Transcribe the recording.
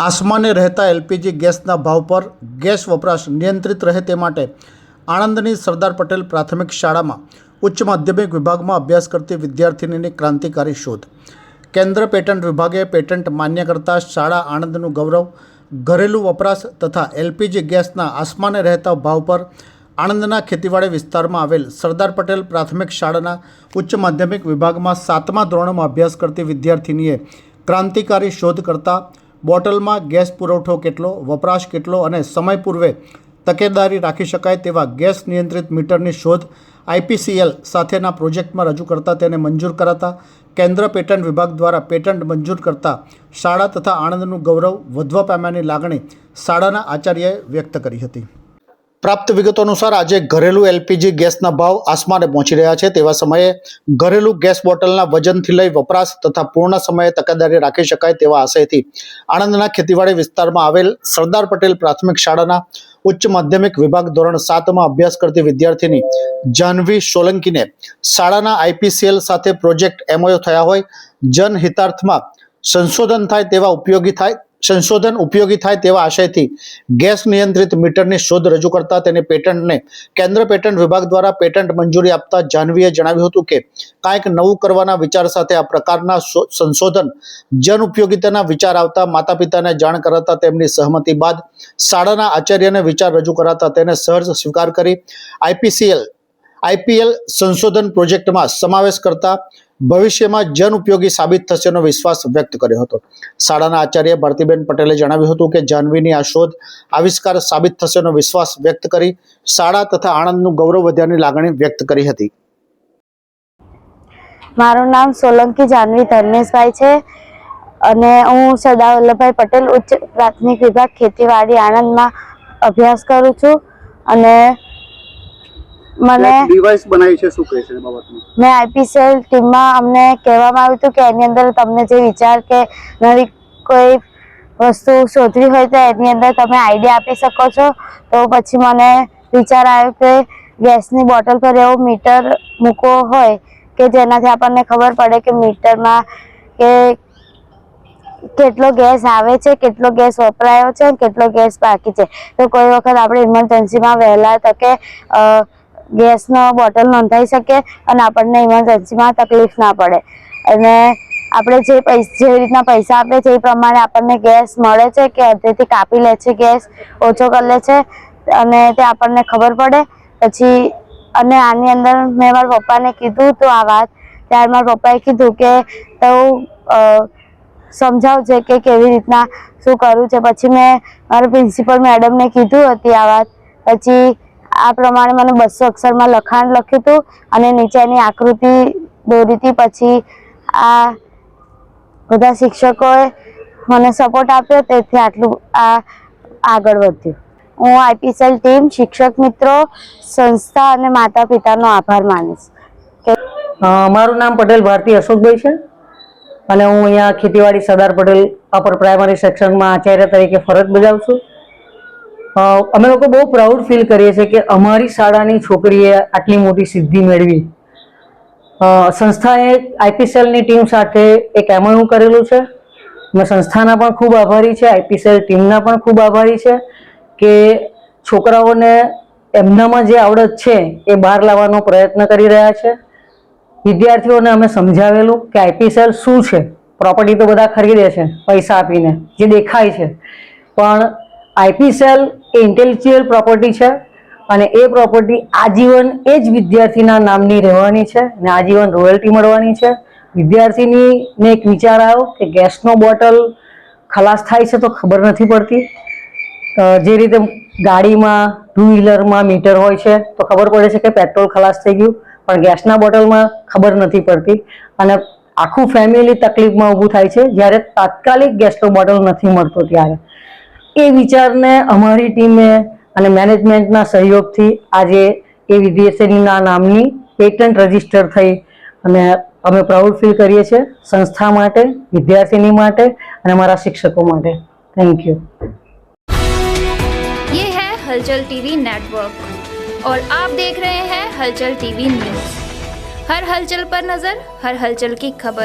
આસમાને રહેતા એલપીજી ગેસના ભાવ પર ગેસ વપરાશ નિયંત્રિત રહે તે માટે આણંદની સરદાર પટેલ પ્રાથમિક શાળામાં ઉચ્ચ માધ્યમિક વિભાગમાં અભ્યાસ કરતી વિદ્યાર્થિનીની ક્રાંતિકારી શોધ. કેન્દ્ર પેટન્ટ વિભાગે પેટન્ટ માન્ય કરતા શાળા આણંદનું ગૌરવ. ઘરેલું વપરાશ તથા એલપીજી ગેસના આસમાને રહેતા ભાવ પર આણંદના ખેતીવાડી વિસ્તારમાં આવેલ સરદાર પટેલ પ્રાથમિક શાળાના ઉચ્ચ માધ્યમિક વિભાગમાં 7મા ધોરણમાં અભ્યાસ કરતી વિદ્યાર્થિનીએ ક્રાંતિકારી શોધ કરતા બોટલમાં ગેસ પુરવઠો કેટલો, વપરાશ કેટલો અને સમય પૂર્વે તકેદારી રાખી શકાય તેવા ગેસ નિયંત્રિત મીટરની શોધ IPCL સાથેના પ્રોજેક્ટમાં રજૂ કરતા તેને મંજૂર કરાતા કેન્દ્ર પેટન્ટ વિભાગ દ્વારા પેટન્ટ મંજૂર કરતા શાળા તથા આણંદનું ગૌરવ વધવા પામ્યાની લાગણી શાળાના આચાર્યએ વ્યક્ત કરી હતી. પ્રાપ્ત વિગતો અનુસાર આજે ઘરેલું એલપીજી ગેસના ભાવ આસમાને પહોંચી રહ્યા છે. તેવા સમયે ઘરેલું ગેસ બોટલના વજનથી લઈ વપરાશ તથા પૂર્ણ સમયે તકેદારી રાખી શકાય તેવા આશયથી આણંદના ખેતીવાડી વિસ્તારમાં આવેલ સરદાર પટેલ પ્રાથમિક શાળાના ઉચ્ચ માધ્યમિક વિભાગ ધોરણ 7માં અભ્યાસ કરતી વિદ્યાર્થીની જાહ્નવી સોલંકીને શાળાના IPCL સાથે પ્રોજેક્ટ MOU થયા હોય જનહિતાર્થમાં સંશોધન ઉપયોગી થાય તેવા આશયથી ગેસ નિયંત્રિત મીટરની શોધ રજૂ કરતા તેની પેટન્ટને કેન્દ્ર પેટન્ટ વિભાગ દ્વારા પેટન્ટ મંજૂરી આપતા જાહ્નવીએ જણાવ્યું હતું કે કાંઈક નવું કરવાના વિચાર સાથે આ પ્રકારના સંશોધન જન ઉપયોગિતાના વિચાર આવતા માતા પિતાને જાણ કરાતા તેમની સહમતિ બાદ શાળાના આચાર્યને વિચાર રજૂ કરાતા તેને સહર્ષ સ્વીકાર કરી IPL સંશોધન પ્રોજેક્ટમાં સમાવેશ કરતા ભવિષ્યમાં જન ઉપયોગી સાબિત થશેનો વિશ્વાસ વ્યક્ત કર્યો હતો. શાળાના આચાર્ય ભારતીબેન પટેલે જણાવ્યું હતું કે જાહ્નવીની આ શોધ આવિષ્કાર સાબિત થશેનો વિશ્વાસ વ્યક્ત કરી શાળા તથા આણંદનું ગૌરવ વધ્યાની લાગણી વ્યક્ત કરી હતી. મારું નામ સોલંકી જાહ્નવી ધર્મેશભાઈ છે અને હું સરદાર વલ્લભભાઈ પટેલ ઉચ્ચ પ્રાથમિક વિભાગ ખેતીવાડી આણંદમાં અભ્યાસ કરું છું અને મને ડિવાઇસ બનાવી છે. શું કહે છે બાબતમાં? મેં IPCL ટીમમાં અમને કહેવામાં આવ્યું હતું કે એની અંદર તમને જે વિચાર કે નવી કોઈ વસ્તુ શોધવી હોય તો એની અંદર તમે આઈડિયા આપી શકો છો. તો પછી મને વિચાર આવ્યો કે ગેસની બોટલ પર એવો મીટર મૂકવો હોય કે જેનાથી આપણને ખબર પડે કે મીટરમાં કે કેટલો ગેસ આવે છે, કેટલો ગેસ વપરાયો છે, કેટલો ગેસ બાકી છે. તો કોઈ વખત આપણે ઇમરજન્સીમાં વહેલા તકે ગેસનો બોટલ નોંધાઈ શકે અને આપણને ઇમરજન્સીમાં તકલીફ ના પડે. અને આપણે જે રીતના પૈસા આપે છે એ પ્રમાણે આપણને ગેસ મળે છે કે અડધેથી કાપી લે છે, ગેસ ઓછો કરી લે છે અને તે આપણને ખબર પડે. પછી અને આની અંદર મેં મારા પપ્પાને કીધું તો આ વાત, ત્યારે મારા પપ્પાએ કીધું કે તો સમજાવજે કે કેવી રીતના શું કરવું છે. પછી મેં મારા પ્રિન્સિપલ મેડમને કીધું હતી આ વાત. પછી આ પ્રમાણે મને 200 અક્ષરમાં લખાણ લખ્યું હતું અને નીચેની આકૃતિ દોરી હતી. પછી આ બધા શિક્ષકોએ મને સપોર્ટ આપ્યો તેથી આટલું આગળ વધ્યું. હું IPCL ટીમ, શિક્ષક મિત્રો, સંસ્થા અને માતા પિતાનો આભાર માનીશ. મારું નામ પટેલ ભારતી અશોકભાઈ છે અને હું અહીંયા ખેતીવાડી સરદાર પટેલ અપર પ્રાઇમરી સેક્શનમાં આચાર્ય તરીકે ફરજ બજાવું છું. અમે લોકો બહુ પ્રાઉડ ફીલ કરીએ છીએ કે અમારી શાળાની છોકરીએ આટલી મોટી સિદ્ધિ મેળવી. સંસ્થાએ IPCLની ટીમ સાથે એક MOU કરેલું છે. અમે સંસ્થાના પણ ખૂબ આભારી છે, IPCL ટીમના પણ ખૂબ આભારી છે કે છોકરાઓને એમનામાં જે આવડત છે એ બહાર લાવવાનો પ્રયત્ન કરી રહ્યા છે. વિદ્યાર્થીઓને અમે સમજાવેલું કે IPCL શું છે. પ્રોપર્ટી તો બધા ખરીદે છે પૈસા આપીને, જે દેખાય છે, પણ IPCL એ ઇન્ટેલેક્ચ્યુઅલ પ્રોપર્ટી છે અને એ પ્રોપર્ટી આજીવન એ જ વિદ્યાર્થીના નામની રહેવાની છે અને આજીવન રોયલ્ટી મળવાની છે. વિદ્યાર્થીનીને એક વિચાર આવ્યો કે ગેસનો બોટલ ખલાસ થાય છે તો ખબર નથી પડતી. જે રીતે ગાડીમાં, ટુ વ્હીલરમાં મીટર હોય છે તો ખબર પડે છે કે પેટ્રોલ ખલાસ થઈ ગયું, પણ ગેસના બોટલમાં ખબર નથી પડતી અને આખું ફેમિલી તકલીફમાં ઊભું થાય છે જ્યારે તાત્કાલિક ગેસનો બોટલ નથી મળતો. ત્યારે એ વિચારને અમારી ટીમે અને મેનેજમેન્ટના સહયોગથી આજે એ વિદ્યાર્થીનીના નામની પેટન્ટ રજીસ્ટર થઈ અને અમે પ્રાઉડ ફીલ કરીએ છીએ સંસ્થા માટે, વિદ્યાર્થીની માટે અને અમારા શિક્ષકો માટે. Thank you. ये है हलचल TV नेटवर्क और आप देख रहे हैं हलचल TV न्यूज़. हर हलचल पर नज़र, हर हलचल की खबर.